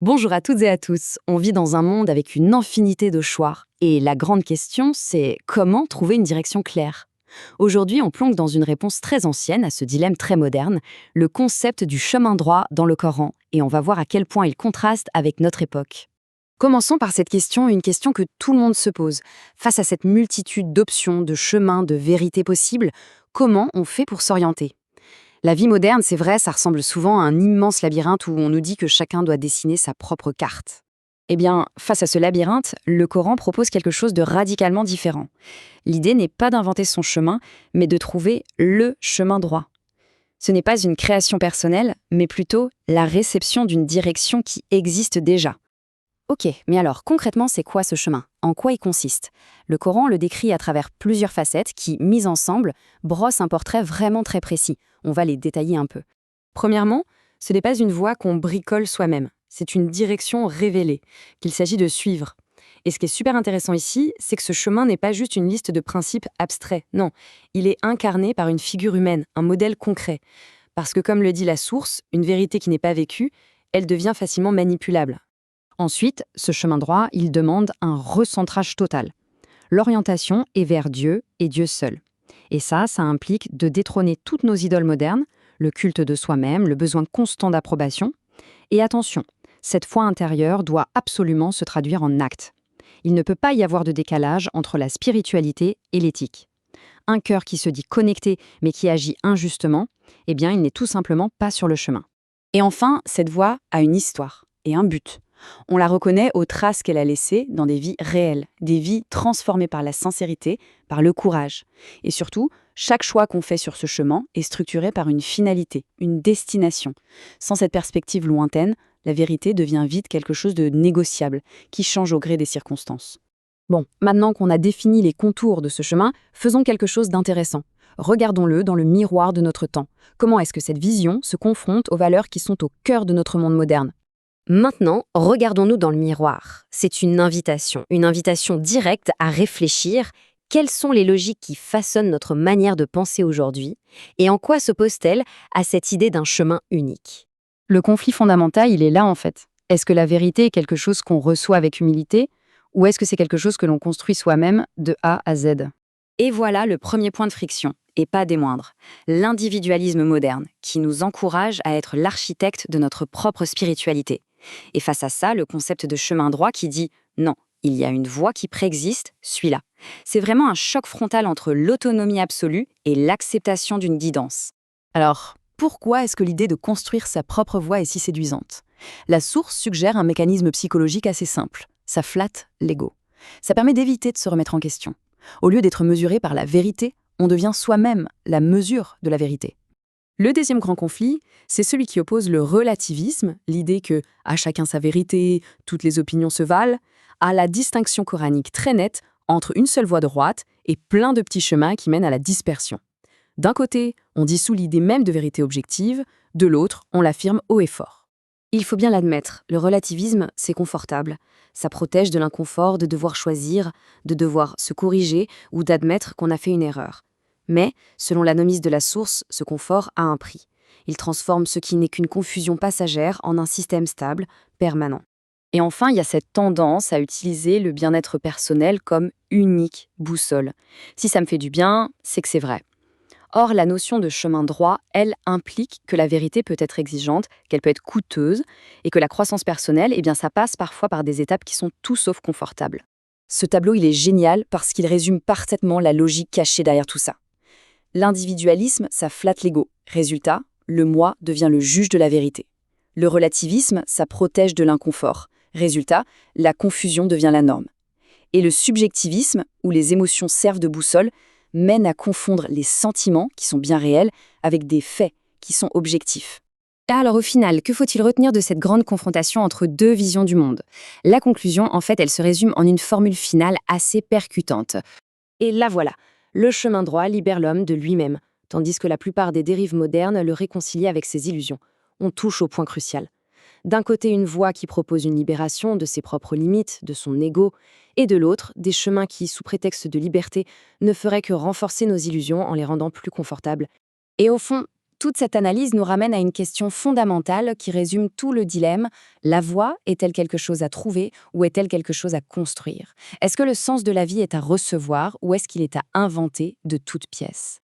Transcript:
Bonjour à toutes et à tous. On vit dans un monde avec une infinité de choix. Et la grande question, c'est comment trouver une direction claire? Aujourd'hui, on plonge dans une réponse très ancienne à ce dilemme très moderne, le concept du chemin droit dans le Coran, et on va voir à quel point il contraste avec notre époque. Commençons par cette question, une question que tout le monde se pose. Face à cette multitude d'options, de chemins, de vérités possibles, comment on fait pour s'orienter? La vie moderne, c'est vrai, ça ressemble souvent à un immense labyrinthe où on nous dit que chacun doit dessiner sa propre carte. Eh bien, face à ce labyrinthe, le Coran propose quelque chose de radicalement différent. L'idée n'est pas d'inventer son chemin, mais de trouver le chemin droit. Ce n'est pas une création personnelle, mais plutôt la réception d'une direction qui existe déjà. Ok, mais alors concrètement, c'est quoi ce chemin? En quoi il consiste? Le Coran le décrit à travers plusieurs facettes qui, mises ensemble, brossent un portrait vraiment très précis. On va les détailler un peu. Premièrement, ce n'est pas une voie qu'on bricole soi-même. C'est une direction révélée, qu'il s'agit de suivre. Et ce qui est super intéressant ici, c'est que ce chemin n'est pas juste une liste de principes abstraits. Non, il est incarné par une figure humaine, un modèle concret. Parce que comme le dit la source, une vérité qui n'est pas vécue, elle devient facilement manipulable. Ensuite, ce chemin droit, il demande un recentrage total. L'orientation est vers Dieu et Dieu seul. Et ça implique de détrôner toutes nos idoles modernes, le culte de soi-même, le besoin constant d'approbation. Et attention, cette foi intérieure doit absolument se traduire en actes. Il ne peut pas y avoir de décalage entre la spiritualité et l'éthique. Un cœur qui se dit connecté mais qui agit injustement, eh bien, il n'est tout simplement pas sur le chemin. Et enfin, cette voie a une histoire et un but. On la reconnaît aux traces qu'elle a laissées dans des vies réelles, des vies transformées par la sincérité, par le courage. Et surtout, chaque choix qu'on fait sur ce chemin est structuré par une finalité, une destination. Sans cette perspective lointaine, la vérité devient vite quelque chose de négociable, qui change au gré des circonstances. Bon, maintenant qu'on a défini les contours de ce chemin, faisons quelque chose d'intéressant. Regardons-le dans le miroir de notre temps. Comment est-ce que cette vision se confronte aux valeurs qui sont au cœur de notre monde moderne? Maintenant, regardons-nous dans le miroir. C'est une invitation directe à réfléchir. Quelles sont les logiques qui façonnent notre manière de penser aujourd'hui et en quoi s'oppose-t-elle à cette idée d'un chemin unique? Le conflit fondamental, il est là en fait. Est-ce que la vérité est quelque chose qu'on reçoit avec humilité ou est-ce que c'est quelque chose que l'on construit soi-même de A à Z? Et voilà le premier point de friction, et pas des moindres, l'individualisme moderne, qui nous encourage à être l'architecte de notre propre spiritualité. Et face à ça, le concept de chemin droit qui dit non, il y a une voie qui préexiste, suis-la. C'est vraiment un choc frontal entre l'autonomie absolue et l'acceptation d'une guidance. Alors, pourquoi est-ce que l'idée de construire sa propre voie est si séduisante? La source suggère un mécanisme psychologique assez simple. Ça flatte l'ego. Ça permet d'éviter de se remettre en question. Au lieu d'être mesuré par la vérité, on devient soi-même la mesure de la vérité. Le deuxième grand conflit, c'est celui qui oppose le relativisme, l'idée que, à chacun sa vérité, toutes les opinions se valent, à la distinction coranique très nette entre une seule voie droite et plein de petits chemins qui mènent à la dispersion. D'un côté, on dissout l'idée même de vérité objective, de l'autre, on l'affirme haut et fort. Il faut bien l'admettre, le relativisme, c'est confortable. Ça protège de l'inconfort de devoir choisir, de devoir se corriger ou d'admettre qu'on a fait une erreur. Mais, selon la nomise de la source, ce confort a un prix. Il transforme ce qui n'est qu'une confusion passagère en un système stable, permanent. Et enfin, il y a cette tendance à utiliser le bien-être personnel comme unique boussole. Si ça me fait du bien, c'est que c'est vrai. Or, la notion de chemin droit, elle, implique que la vérité peut être exigeante, qu'elle peut être coûteuse, et que la croissance personnelle, eh bien, ça passe parfois par des étapes qui sont tout sauf confortables. Ce tableau, il est génial parce qu'il résume parfaitement la logique cachée derrière tout ça. L'individualisme, ça flatte l'ego. Résultat, le moi devient le juge de la vérité. Le relativisme, ça protège de l'inconfort. Résultat, la confusion devient la norme. Et le subjectivisme, où les émotions servent de boussole, mène à confondre les sentiments, qui sont bien réels, avec des faits, qui sont objectifs. Alors au final, que faut-il retenir de cette grande confrontation entre deux visions du monde? La conclusion, en fait, elle se résume en une formule finale assez percutante. Et la voilà. Le chemin droit libère l'homme de lui-même, tandis que la plupart des dérives modernes le réconcilient avec ses illusions. On touche au point crucial. D'un côté, une voie qui propose une libération de ses propres limites, de son ego, et de l'autre, des chemins qui, sous prétexte de liberté, ne feraient que renforcer nos illusions en les rendant plus confortables. Et au fond, Toute cette analyse nous ramène à une question fondamentale qui résume tout le dilemme. La voie est-elle quelque chose à trouver ou est-elle quelque chose à construire? Est-ce que le sens de la vie est à recevoir ou est-ce qu'il est à inventer de toutes pièces?